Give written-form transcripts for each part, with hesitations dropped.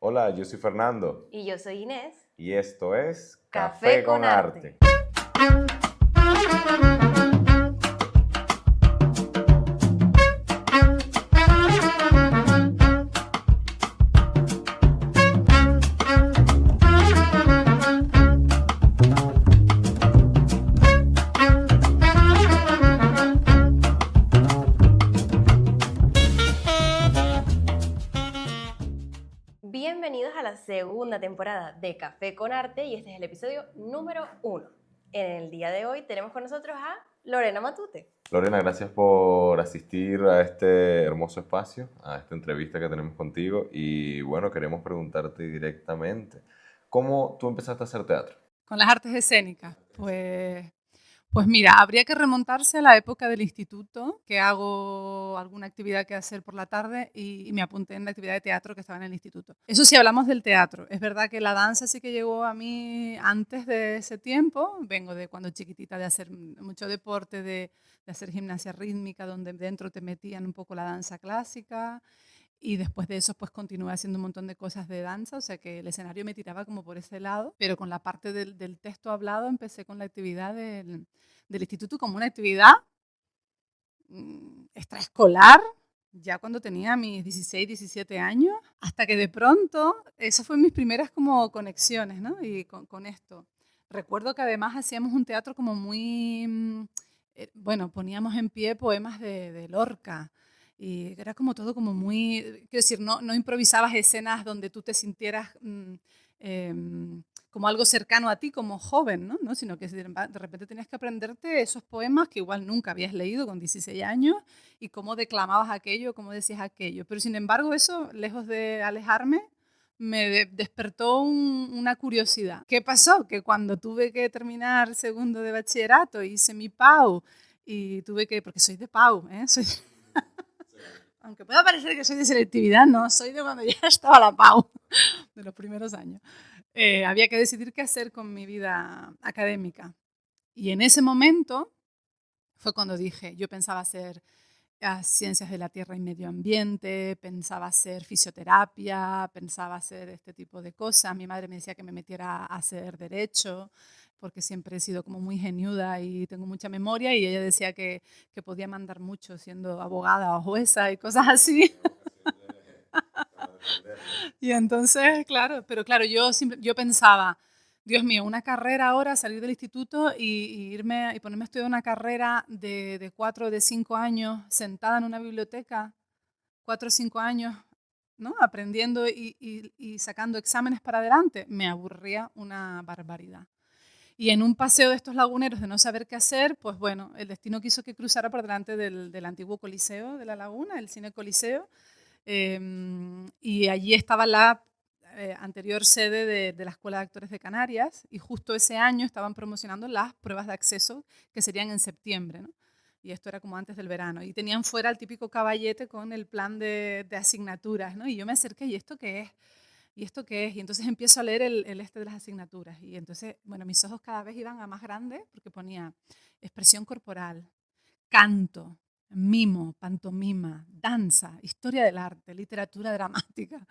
Hola, yo soy Fernando Y yo soy Inés. y esto es Café con Arte. Bienvenidos a la segunda temporada de Café con Arte y este es el episodio número 1. En el día de hoy tenemos con nosotros a Lorena Matute. Lorena, gracias por asistir a este hermoso espacio, a esta entrevista que tenemos contigo y bueno, queremos preguntarte directamente, ¿cómo tú empezaste a hacer teatro? Con las artes escénicas, pues mira, habría que remontarse a la época del instituto, que hago alguna actividad que hacer por la tarde y me apunté en la actividad de teatro que estaba en el instituto. Eso sí, hablamos del teatro. Es verdad que la danza sí que llegó a mí antes de ese tiempo. Vengo de cuando chiquitita de hacer mucho deporte, de hacer gimnasia rítmica, donde dentro te metían un poco la danza clásica. Y después de eso, pues continué haciendo un montón de cosas de danza, o sea que el escenario me tiraba como por ese lado, pero con la parte del texto hablado empecé con la actividad del instituto como una actividad extraescolar, ya cuando tenía mis 16, 17 años, hasta que de pronto, esas fueron mis primeras como conexiones, ¿no? Y con esto. Recuerdo que además hacíamos un teatro como muy, bueno, poníamos en pie poemas de Lorca, y era como todo como muy, quiero decir, no improvisabas escenas donde tú te sintieras como algo cercano a ti como joven, ¿no? Sino que de repente tenías que aprenderte esos poemas que igual nunca habías leído con 16 años y cómo declamabas aquello, cómo decías aquello. Pero sin embargo eso, lejos de alejarme, me despertó una curiosidad. ¿Qué pasó? Que cuando tuve que terminar segundo de bachillerato hice mi PAU y tuve que, porque soy de PAU, aunque pueda parecer que soy de selectividad, no, soy de cuando ya estaba la PAU, de los primeros años. Había que decidir qué hacer con mi vida académica. Y en ese momento fue cuando dije, yo pensaba hacer ciencias de la tierra y medio ambiente, pensaba hacer fisioterapia, pensaba hacer este tipo de cosas. Mi madre me decía que me metiera a hacer derecho, porque siempre he sido como muy geniuda y tengo mucha memoria, y ella decía que podía mandar mucho siendo abogada o jueza y cosas así. Y entonces, claro, pero claro, yo pensaba, Dios mío, una carrera ahora, salir del instituto y irme y ponerme a estudiar una carrera de 4 o de 5 años sentada en una biblioteca, 4 o 5 años, ¿no? Aprendiendo y sacando exámenes para adelante, me aburría una barbaridad. Y en un paseo de estos laguneros de no saber qué hacer, pues bueno, el destino quiso que cruzara por delante del antiguo Coliseo de la Laguna, el Cine Coliseo, y allí estaba la anterior sede de la Escuela de Actores de Canarias, y justo ese año estaban promocionando las pruebas de acceso que serían en septiembre, ¿no? Y esto era como antes del verano. Y tenían fuera el típico caballete con el plan de asignaturas, ¿no? Y yo me acerqué, ¿y esto qué es? ¿Y esto qué es? Y entonces empiezo a leer el este de las asignaturas. Y entonces, bueno, mis ojos cada vez iban a más grandes porque ponía expresión corporal, canto, mimo, pantomima, danza, historia del arte, literatura dramática,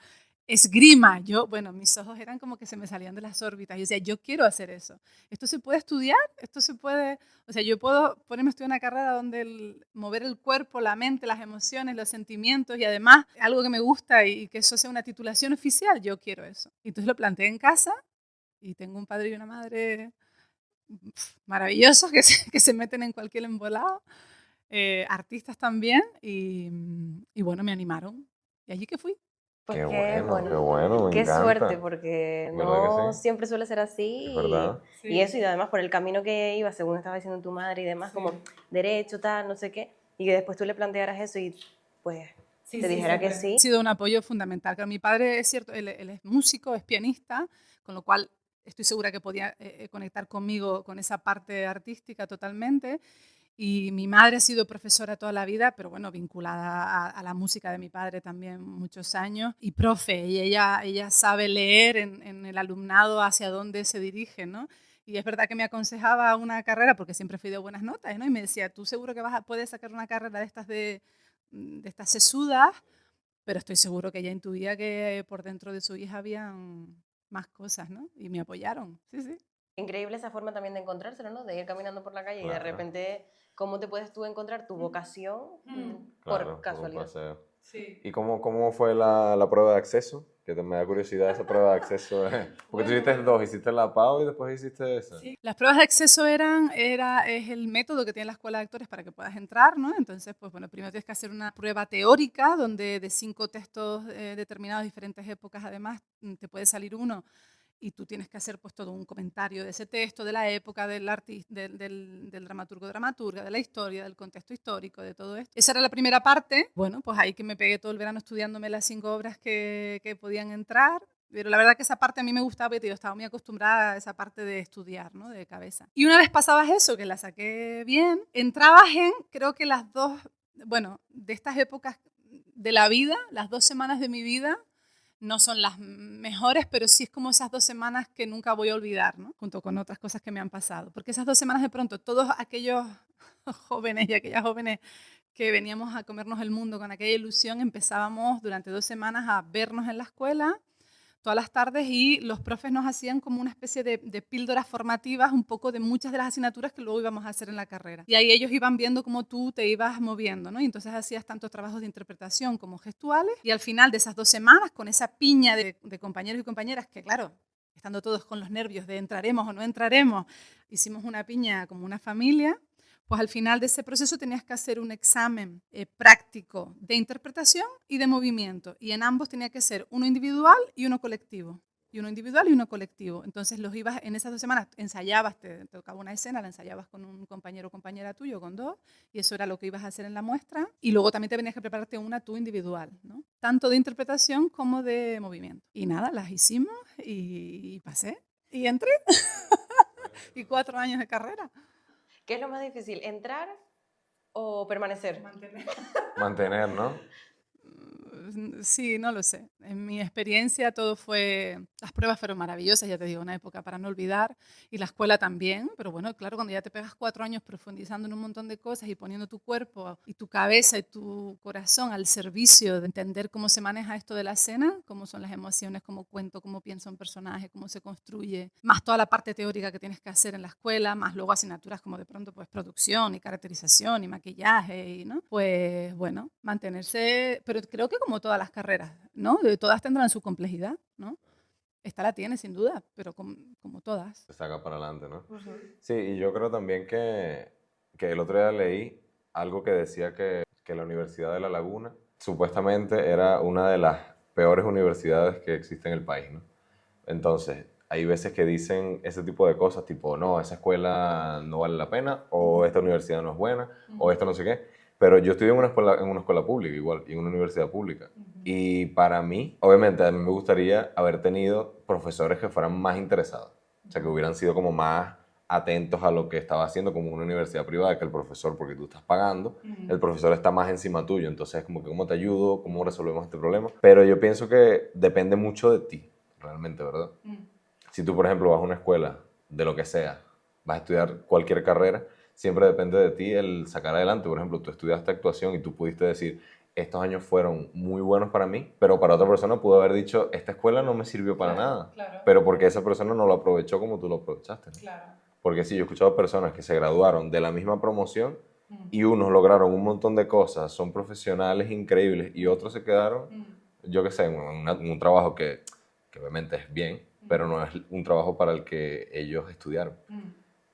esgrima. Bueno, mis ojos eran como que se me salían de las órbitas. Yo decía, yo quiero hacer eso. ¿Esto se puede estudiar? ¿Esto se puede...? O sea, yo puedo ponerme a estudiar una carrera donde mover el cuerpo, la mente, las emociones, los sentimientos y además algo que me gusta y que eso sea una titulación oficial, yo quiero eso. Y entonces lo planteé en casa y tengo un padre y una madre maravillosos que se meten en cualquier embolado. Artistas también, y bueno, me animaron. Y allí que fui. Pues Qué qué bueno, me qué suerte, encanta. porque ¿Verdad que no sí? siempre suele ser así. Es verdad. Y eso, y además por el camino que iba, según estaba diciendo tu madre y demás, como derecho, tal, no sé qué, y que después tú le plantearas eso y pues te dijera que sí. Ha sido un apoyo fundamental. Claro, mi padre es cierto, él es músico, es pianista, con lo cual estoy segura que podía conectar conmigo con esa parte artística totalmente. Y mi madre ha sido profesora toda la vida, pero bueno, vinculada a la música de mi padre también muchos años. Y profe, y ella sabe leer en el alumnado hacia dónde se dirige, ¿no? Y es verdad que me aconsejaba una carrera, porque siempre fui de buenas notas, ¿no? Y me decía, tú seguro que puedes sacar una carrera de estas sesudas, pero estoy seguro que ella intuía que por dentro de su hija habían más cosas, ¿no? Y me apoyaron, sí, sí. Increíble esa forma también de encontrárselo, ¿no? De ir caminando por la calle y de Claro, repente, ¿cómo te puedes tú encontrar tu vocación por claro, por un casualidad? paseo. Sí. ¿Y cómo fue la prueba de acceso? Que me da curiosidad esa prueba de acceso. Porque tú hiciste dos, hiciste la PAO y después hiciste esa. Sí. Las pruebas de acceso es el método que tiene la Escuela de Actores para que puedas entrar, ¿no? Entonces, pues bueno, primero tienes que hacer una prueba teórica donde de 5 textos determinados, diferentes épocas, además, te puede salir uno y tú tienes que hacer pues todo un comentario de ese texto, de la época, del artista, del dramaturgo, dramaturga, de la historia, del contexto histórico, de todo esto. Esa era la primera parte. Bueno, pues ahí que me pegué todo el verano estudiándome las 5 obras que podían entrar. Pero la verdad que esa parte a mí me gustaba, porque yo estaba muy acostumbrada a esa parte de estudiar, ¿no? De cabeza. Y una vez pasabas eso, que la saqué bien, entrabas en, creo que las dos, bueno, de estas épocas de la vida, las 2 semanas de mi vida, no son las mejores, pero sí es como esas 2 semanas que nunca voy a olvidar, ¿no? Junto con otras cosas que me han pasado. Porque esas 2 semanas de pronto, todos aquellos jóvenes y aquellas jóvenes que veníamos a comernos el mundo con aquella ilusión, empezábamos durante 2 semanas a vernos en la escuela todas las tardes y los profes nos hacían como una especie de píldoras formativas un poco de muchas de las asignaturas que luego íbamos a hacer en la carrera. Y ahí ellos iban viendo cómo tú te ibas moviendo, ¿no? Y entonces hacías tanto trabajos de interpretación como gestuales y al final de esas 2 semanas, con esa piña de compañeros y compañeras que, claro, estando todos con los nervios de entraremos o no entraremos, hicimos una piña como una familia. Pues al final de ese proceso tenías que hacer un examen práctico de interpretación y de movimiento. Y en ambos tenía que ser uno individual y uno colectivo. Y uno individual y uno colectivo. Entonces los ibas en esas 2 semanas, ensayabas, te tocaba una escena, la ensayabas con un compañero o compañera tuyo, con 2, y eso era lo que ibas a hacer en la muestra. Y luego también te tenías que prepararte una tú individual, ¿no? Tanto de interpretación como de movimiento. Y nada, las hicimos y pasé. Y entré. Y 4 años de carrera. ¿Qué es lo más difícil, entrar o permanecer? Mantener, ¿no? Sí, no lo sé. En mi experiencia todo fue, las pruebas fueron maravillosas, ya te digo, una época para no olvidar, y la escuela también, pero bueno, claro, cuando ya te pegas 4 años profundizando en un montón de cosas y poniendo tu cuerpo y tu cabeza y tu corazón al servicio de entender cómo se maneja esto de la escena, cómo son las emociones, cómo cuento, cómo piensa un personaje, cómo se construye, más toda la parte teórica que tienes que hacer en la escuela, más luego asignaturas como de pronto pues producción y caracterización y maquillaje, y, ¿no? Pues bueno, mantenerse, pero creo que como todas las carreras, ¿no? Todas tendrán su complejidad, ¿no? Esta la tiene sin duda, pero como todas. Se saca para adelante, ¿no? Ujú. Sí, y yo creo también que el otro día leí algo que decía que la Universidad de La Laguna supuestamente era una de las peores universidades que existe en el país, ¿no? Entonces, hay veces que dicen ese tipo de cosas, tipo, no, esa escuela no vale la pena, o esta universidad no es buena, o esto no sé qué. Pero yo estudié en una escuela pública igual, y en una universidad pública. Y para mí, obviamente, a mí me gustaría haber tenido profesores que fueran más interesados. O sea, que hubieran sido como más atentos a lo que estaba haciendo como una universidad privada que el profesor, porque tú estás pagando, el profesor está más encima tuyo. Entonces, como que, ¿cómo te ayudo? ¿Cómo resolvemos este problema? Pero yo pienso que depende mucho de ti, realmente, ¿verdad? Si tú, por ejemplo, vas a una escuela de lo que sea, vas a estudiar cualquier carrera, siempre depende de ti el sacar adelante. Por ejemplo, tú estudiaste actuación y tú pudiste decir, estos años fueron muy buenos para mí, pero para otra persona pudo haber dicho, esta escuela no me sirvió para nada. Claro. Pero porque esa persona no lo aprovechó como tú lo aprovechaste, ¿no? Claro. Porque sí, yo he escuchado personas que se graduaron de la misma promoción y unos lograron un montón de cosas, son profesionales increíbles, y otros se quedaron, yo qué sé, en un trabajo que obviamente es bien, pero no es un trabajo para el que ellos estudiaron.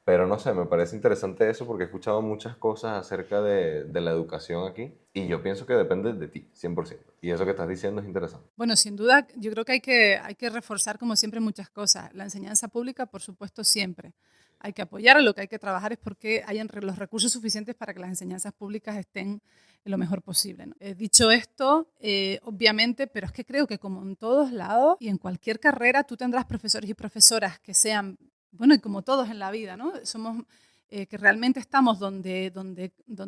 Pero no sé, me parece interesante eso porque he escuchado muchas cosas acerca de la educación aquí y yo pienso que depende de ti, 100%. Y eso que estás diciendo es interesante. Bueno, sin duda, yo creo que hay que reforzar, como siempre, muchas cosas. La enseñanza pública, por supuesto, siempre. Hay que apoyar, lo que hay que trabajar es porque hayan los recursos suficientes para que las enseñanzas públicas estén lo mejor posible, ¿no? Dicho esto, obviamente, pero es que creo que como en todos lados y en cualquier carrera, tú tendrás profesores y profesoras que sean, bueno, y como todos en la vida, ¿no? Somos que realmente estamos donde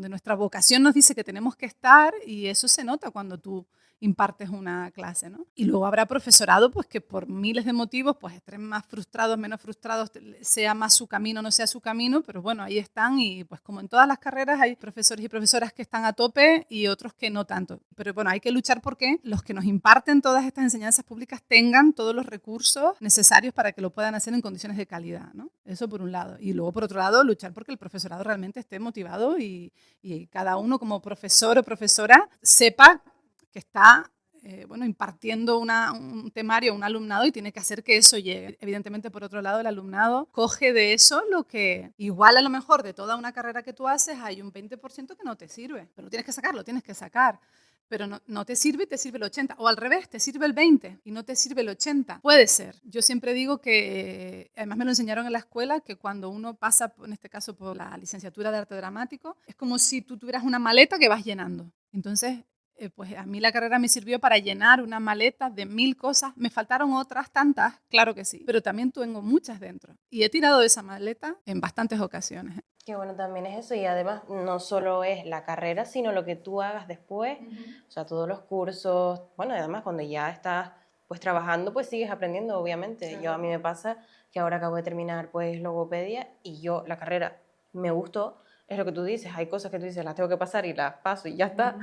nuestra vocación nos dice que tenemos que estar, y eso se nota cuando tú impartes una clase, ¿no? Y luego habrá profesorado pues, que por miles de motivos pues, estén más frustrados, menos frustrados, sea más su camino, no sea su camino, pero bueno, ahí están y pues como en todas las carreras hay profesores y profesoras que están a tope y otros que no tanto. Pero bueno, hay que luchar porque los que nos imparten todas estas enseñanzas públicas tengan todos los recursos necesarios para que lo puedan hacer en condiciones de calidad, ¿no? Eso por un lado. Y luego por otro lado, luchar porque el profesorado realmente esté motivado y cada uno como profesor o profesora sepa que está bueno, impartiendo un temario a un alumnado y tiene que hacer que eso llegue. Evidentemente, por otro lado, el alumnado coge de eso lo que igual a lo mejor de toda una carrera que tú haces hay un 20% que no te sirve, pero tienes que sacarlo, tienes que sacar. Pero no te sirve y te sirve el 80%. O al revés, te sirve el 20% y no te sirve el 80%. Puede ser. Yo siempre digo que, además me lo enseñaron en la escuela, que cuando uno pasa, en este caso, por la licenciatura de arte dramático, es como si tú tuvieras una maleta que vas llenando. Entonces, pues a mí la carrera me sirvió para llenar una maleta de 1000 cosas. Me faltaron otras tantas, claro que sí, pero también tengo muchas dentro. Y he tirado de esa maleta en bastantes ocasiones. Qué bueno también es eso, y además no solo es la carrera, sino lo que tú hagas después, o sea, todos los cursos, bueno, y además cuando ya estás pues trabajando, pues sigues aprendiendo, obviamente. Yo a mí me pasa que ahora acabo de terminar pues logopedia y yo la carrera me gustó, es lo que tú dices, hay cosas que tú dices, las tengo que pasar y las paso y ya está.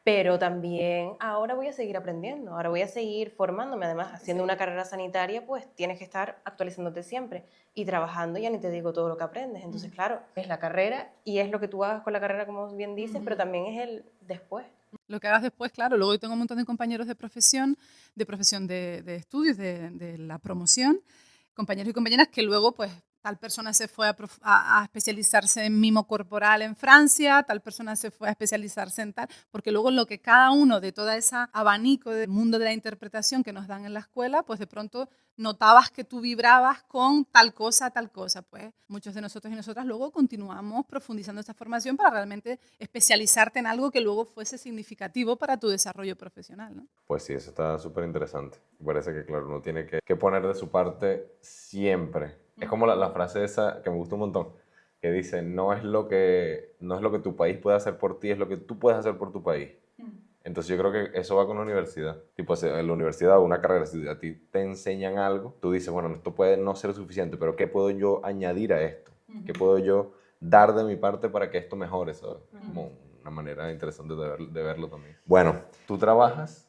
Pero también ahora voy a seguir aprendiendo, ahora voy a seguir formándome. Además, haciendo una carrera sanitaria, pues tienes que estar actualizándote siempre y trabajando, ya ni te digo todo lo que aprendes. Entonces, claro, es la carrera y es lo que tú hagas con la carrera, como bien dices, pero también es el después. Lo que hagas después, claro, luego yo tengo un montón de compañeros de profesión de estudios, de la promoción, compañeros y compañeras que luego pues tal persona se fue a especializarse en mimo corporal en Francia, tal persona se fue a especializarse en tal, porque luego lo que cada uno de toda esa abanico del mundo de la interpretación que nos dan en la escuela, pues de pronto notabas que tú vibrabas con tal cosa, pues muchos de nosotros y nosotras luego continuamos profundizando esta formación para realmente especializarte en algo que luego fuese significativo para tu desarrollo profesional, ¿no? Pues sí, eso está súper interesante. Parece que, claro, uno tiene que poner de su parte siempre. Es como la frase esa que me gusta un montón, que dice, no es lo que tu país puede hacer por ti, es lo que tú puedes hacer por tu país. Entonces yo creo que eso va con la universidad. Tipo, en la universidad o una carrera, si a ti te enseñan algo, tú dices, bueno, esto puede no ser suficiente, pero ¿qué puedo yo añadir a esto? ¿Qué puedo yo dar de mi parte para que esto mejore? ¿Sabes? Como una manera interesante de verlo también. Bueno, tú trabajas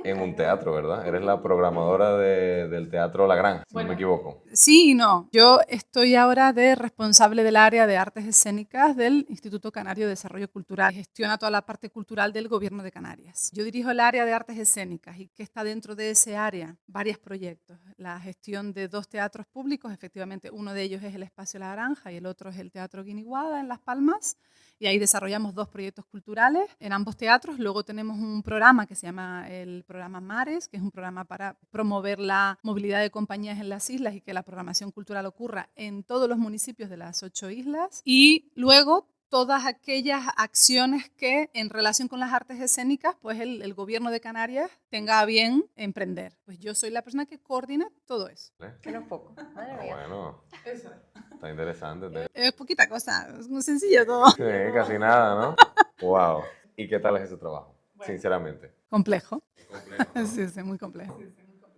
en un teatro, ¿verdad? Eres la programadora del Teatro La Granja, si no me equivoco. Sí y no. Yo estoy ahora de responsable del área de artes escénicas del Instituto Canario de Desarrollo Cultural. Gestiona toda la parte cultural del Gobierno de Canarias. Yo dirijo el área de artes escénicas y que está dentro de ese área varios proyectos. La gestión de 2 teatros públicos, efectivamente uno de ellos es el Espacio La Granja y el otro es el Teatro Guiniguada en Las Palmas. Y ahí desarrollamos 2 proyectos culturales en ambos teatros. Luego tenemos un programa que se llama el programa Mares, que es un programa para promover la movilidad de compañías en las islas y que la programación cultural ocurra en todos los municipios de las 8 islas. Y luego todas aquellas acciones que en relación con las artes escénicas, pues el gobierno de Canarias tenga a bien emprender. Pues yo soy la persona que coordina todo eso. Que no es poco, madre mía. Bueno, está interesante. Es poquita cosa, es muy sencillo todo. Sí, casi nada, ¿no? Wow. ¿Y qué tal es ese trabajo? Sinceramente. Complejo. Sí, sí, muy complejo.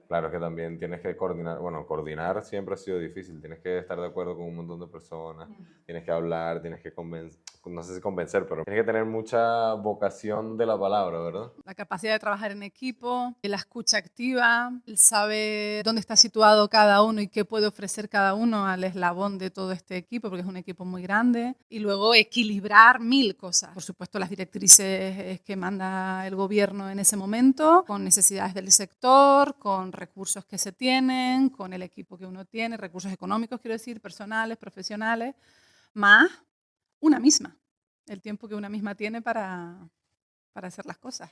Claro, es que también tienes que coordinar, bueno, coordinar siempre ha sido difícil, tienes que estar de acuerdo con un montón de personas, tienes que hablar, tienes que convencer, no sé si convencer, pero tienes que tener mucha vocación de la palabra, ¿verdad? La capacidad de trabajar en equipo, la escucha activa, el saber dónde está situado cada uno y qué puede ofrecer cada uno al eslabón de todo este equipo, porque es un equipo muy grande, y luego equilibrar 1000 cosas. Por supuesto, las directrices que manda el gobierno en ese momento, con necesidades del sector, con recursos que se tienen, con el equipo que uno tiene, recursos económicos, quiero decir, personales, profesionales, más una misma, el tiempo que una misma tiene para hacer las cosas.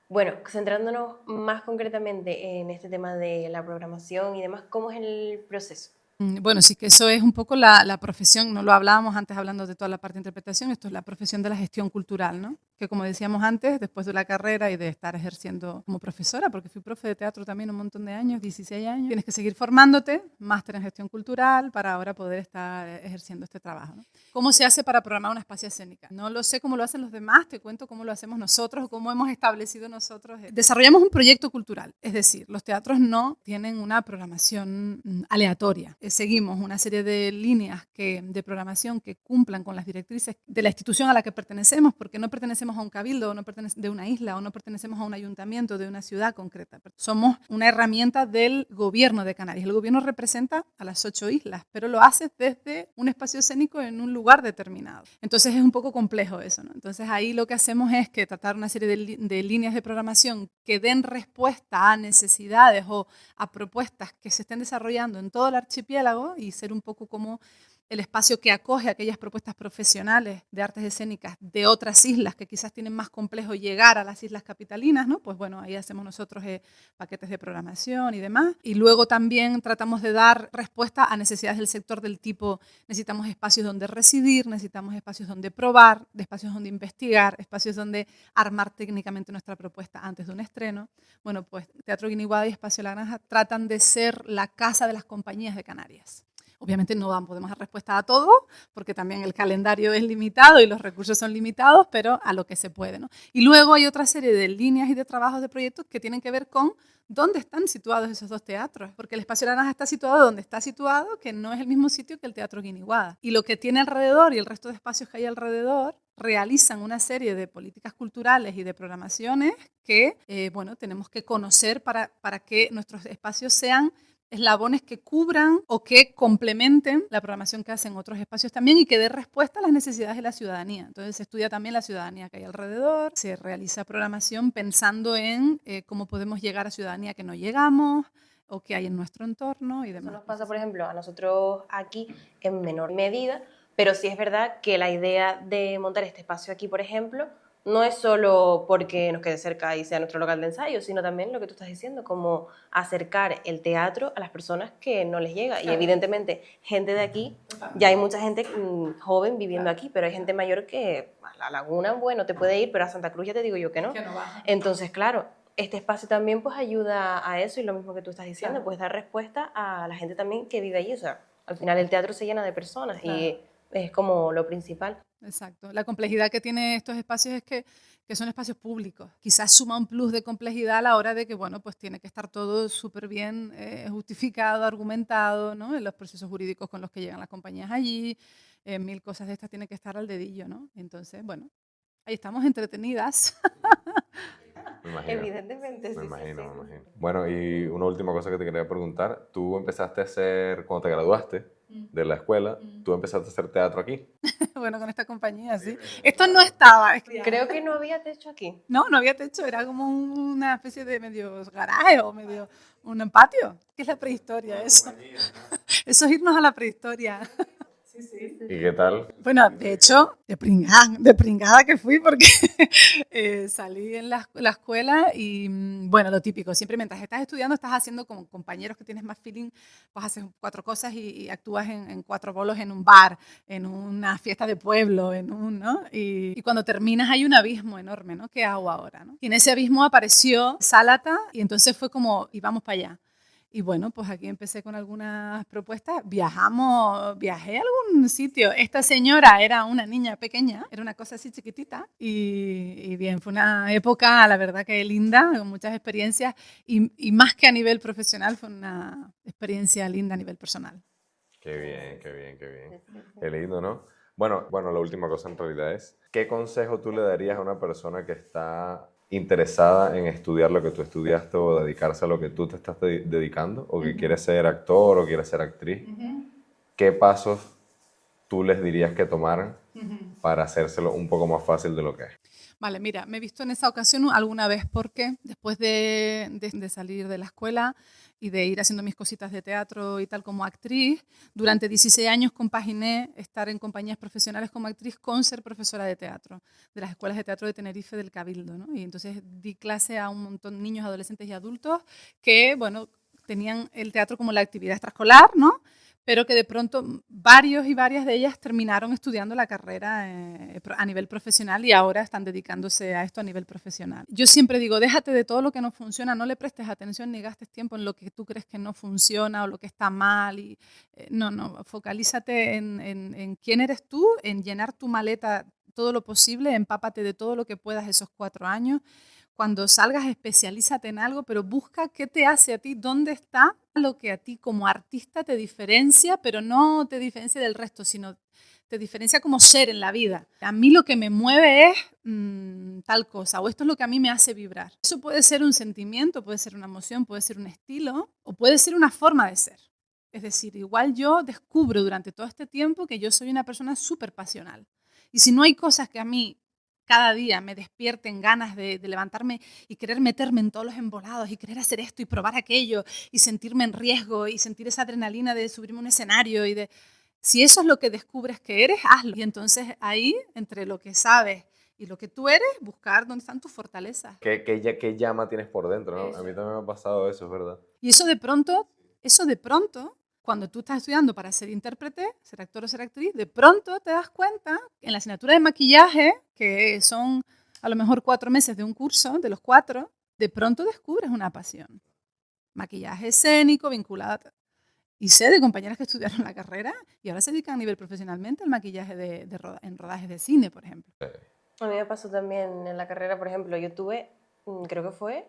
Bueno, centrándonos más concretamente en este tema de la programación y demás, ¿cómo es el proceso? Bueno, sí que eso es un poco la profesión, no lo hablábamos antes hablando de toda la parte de interpretación, esto es la profesión de la gestión cultural, ¿no? Que como decíamos antes, después de la carrera y de estar ejerciendo como profesora, porque fui profe de teatro también un montón de años, 16 años, tienes que seguir formándote, máster en gestión cultural, para ahora poder estar ejerciendo este trabajo, ¿no? ¿Cómo se hace para programar una espacio escénica? No lo sé cómo lo hacen los demás, te cuento cómo lo hacemos nosotros o cómo hemos establecido nosotros. Desarrollamos un proyecto cultural, es decir, los teatros no tienen una programación aleatoria. Seguimos una serie de líneas de programación que cumplan con las directrices de la institución a la que pertenecemos, porque no pertenecemos a un cabildo, o no pertenecemos de una isla, o no pertenecemos a un ayuntamiento de una ciudad concreta. Somos una herramienta del gobierno de Canarias. El gobierno representa a las 8 islas, pero lo hace desde un espacio escénico en un lugar determinado. Entonces es un poco complejo eso, ¿no? Entonces ahí lo que hacemos es que tratar una serie de líneas de programación que den respuesta a necesidades o a propuestas que se estén desarrollando en todo el archipiélago y ser un poco como el espacio que acoge aquellas propuestas profesionales de artes escénicas de otras islas que quizás tienen más complejo llegar a las islas capitalinas, ¿no? Pues bueno, ahí hacemos nosotros paquetes de programación y demás. Y luego también tratamos de dar respuesta a necesidades del sector del tipo, necesitamos espacios donde residir, necesitamos espacios donde probar, espacios donde investigar, espacios donde armar técnicamente nuestra propuesta antes de un estreno. Bueno, pues Teatro Guiniguada y Espacio La Granja tratan de ser la casa de las compañías de Canarias. Obviamente no podemos dar respuesta a todo, porque también el calendario es limitado y los recursos son limitados, pero a lo que se puede, ¿no? Y luego hay otra serie de líneas y de trabajos de proyectos que tienen que ver con dónde están situados esos dos teatros, porque el Espacio Naranja está situado donde está situado, que no es el mismo sitio que el Teatro Guiniguada. Y lo que tiene alrededor y el resto de espacios que hay alrededor realizan una serie de políticas culturales y de programaciones que, bueno, tenemos que conocer para que nuestros espacios sean eslabones que cubran o que complementen la programación que hacen otros espacios también y que dé respuesta a las necesidades de la ciudadanía. Entonces se estudia también la ciudadanía que hay alrededor, se realiza programación pensando en cómo podemos llegar a ciudadanía que no llegamos o que hay en nuestro entorno y demás. Eso nos pasa, por ejemplo, a nosotros aquí en menor medida, pero sí es verdad que la idea de montar este espacio aquí, por ejemplo, no es solo porque nos quede cerca y sea nuestro local de ensayo, sino también lo que tú estás diciendo, como acercar el teatro a las personas que no les llega. Claro. Y evidentemente, gente de aquí, ya hay mucha gente joven viviendo aquí, pero hay gente mayor que a La Laguna, bueno, te puede ir, pero a Santa Cruz ya te digo yo que no. Entonces, claro, este espacio también pues ayuda a eso y lo mismo que tú estás diciendo, pues dar respuesta a la gente también que vive allí. O sea, al final el teatro se llena de personas y es como lo principal. Exacto. La complejidad que tienen estos espacios es que son espacios públicos. Quizás suma un plus de complejidad a la hora de que, bueno, pues tiene que estar todo súper bien justificado, argumentado, ¿no? En los procesos jurídicos con los que llegan las compañías allí, mil cosas de estas tienen que estar al dedillo, ¿no? Entonces, bueno, ahí estamos entretenidas. Me imagino. Evidentemente, sí. Me imagino. Bueno, y una última cosa que te quería preguntar. Tú empezaste a hacer, cuando te graduaste de la escuela, tú empezaste a hacer teatro aquí. Bueno, con esta compañía, sí. Esto no estaba. Creo que no había techo aquí. No había techo, era como una especie de medio garaje o medio un patio. ¿Qué es la prehistoria eso? Eso es irnos a la prehistoria. Sí. ¿Y qué tal? Bueno, de hecho, de pringada que fui porque salí en la escuela y, bueno, lo típico, siempre mientras estás estudiando estás haciendo con compañeros que tienes más feeling, pues haces 4 cosas y actúas en 4 bolos en un bar, en una fiesta de pueblo, ¿no? Y cuando terminas hay un abismo enorme, ¿no? ¿Qué hago ahora, no? Y en ese abismo apareció Sálata y entonces fue como, y vamos para allá. Y bueno, pues aquí empecé con algunas propuestas. Viajé a algún sitio. Esta señora era una niña pequeña, era una cosa así chiquitita. Y bien, fue una época, la verdad que linda, con muchas experiencias. Y más que a nivel profesional, fue una experiencia linda a nivel personal. Qué bien. Qué lindo, ¿no? Bueno, la última cosa en realidad es, ¿qué consejo tú le darías a una persona que está interesada en estudiar lo que tú estudiaste o dedicarse a lo que tú te estás dedicando o que quiere ser actor o quiere ser actriz? ¿Qué pasos tú les dirías que tomaran para hacérselo un poco más fácil de lo que es? Vale, mira, me he visto en esa ocasión alguna vez porque después de salir de la escuela y de ir haciendo mis cositas de teatro y tal como actriz, durante 16 años compaginé estar en compañías profesionales como actriz con ser profesora de teatro, de las escuelas de teatro de Tenerife del Cabildo, ¿no? Y entonces di clase a un montón de niños, adolescentes y adultos que, bueno, tenían el teatro como la actividad extraescolar, ¿no? pero que de pronto varios y varias de ellas terminaron estudiando la carrera a nivel profesional y ahora están dedicándose a esto a nivel profesional. Yo siempre digo, déjate de todo lo que no funciona, no le prestes atención ni gastes tiempo en lo que tú crees que no funciona o lo que está mal. No, focalízate en quién eres tú, en llenar tu maleta todo lo posible, empápate de todo lo que puedas esos 4 años. Cuando salgas, especialízate en algo, pero busca qué te hace a ti, dónde está lo que a ti como artista te diferencia, pero no te diferencia del resto, sino te diferencia como ser en la vida. A mí lo que me mueve es tal cosa, o esto es lo que a mí me hace vibrar. Eso puede ser un sentimiento, puede ser una emoción, puede ser un estilo, o puede ser una forma de ser. Es decir, igual yo descubro durante todo este tiempo que yo soy una persona súper pasional. Y si no hay cosas que a mí cada día me despierten ganas de levantarme y querer meterme en todos los embolados y querer hacer esto y probar aquello y sentirme en riesgo y sentir esa adrenalina de subirme a un escenario si eso es lo que descubres que eres, hazlo. Y entonces ahí, entre lo que sabes y lo que tú eres, buscar dónde están tus fortalezas. ¿Qué llama tienes por dentro, ¿no? Eso. A mí también me ha pasado eso, es verdad. Y eso de pronto, cuando tú estás estudiando para ser intérprete, ser actor o ser actriz, de pronto te das cuenta en la asignatura de maquillaje, que son a lo mejor 4 meses de un curso, de los 4, de pronto descubres una pasión. Maquillaje escénico, vinculada. Y sé de compañeras que estudiaron la carrera y ahora se dedican a nivel profesionalmente al maquillaje en rodajes de cine, por ejemplo. A mí me pasó también en la carrera, por ejemplo, yo tuve, creo que fue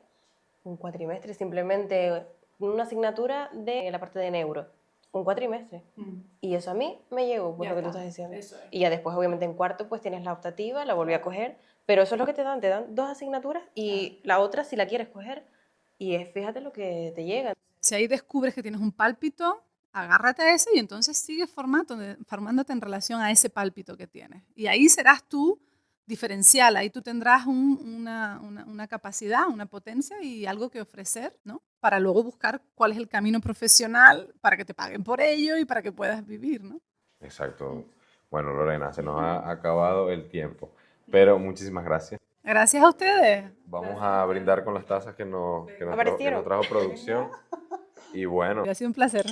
un cuatrimestre, simplemente una asignatura de la parte de neuro. Un cuatrimestre. Y eso a mí me llegó, pues Ya lo que tú está, estás diciendo. eso es. Y ya después, obviamente, en cuarto, pues tienes la optativa, la volví a coger. Pero eso es lo que te dan 2 asignaturas y la otra si la quieres coger. Y es, fíjate lo que te llega. Si ahí descubres que tienes un pálpito, agárrate a ese y entonces sigues formándote en relación a ese pálpito que tienes. Y ahí serás tú diferencial, ahí tú tendrás una capacidad, una potencia y algo que ofrecer, ¿no? Para luego buscar cuál es el camino profesional para que te paguen por ello y para que puedas vivir, ¿no? Exacto. Bueno, Lorena, se nos ha acabado el tiempo, pero muchísimas gracias. Gracias a ustedes. Vamos a brindar con las tazas que nos trajo producción. Y bueno, Ha sido un placer.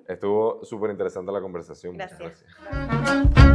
estuvo súper interesante la conversación. Muchas Gracias. gracias.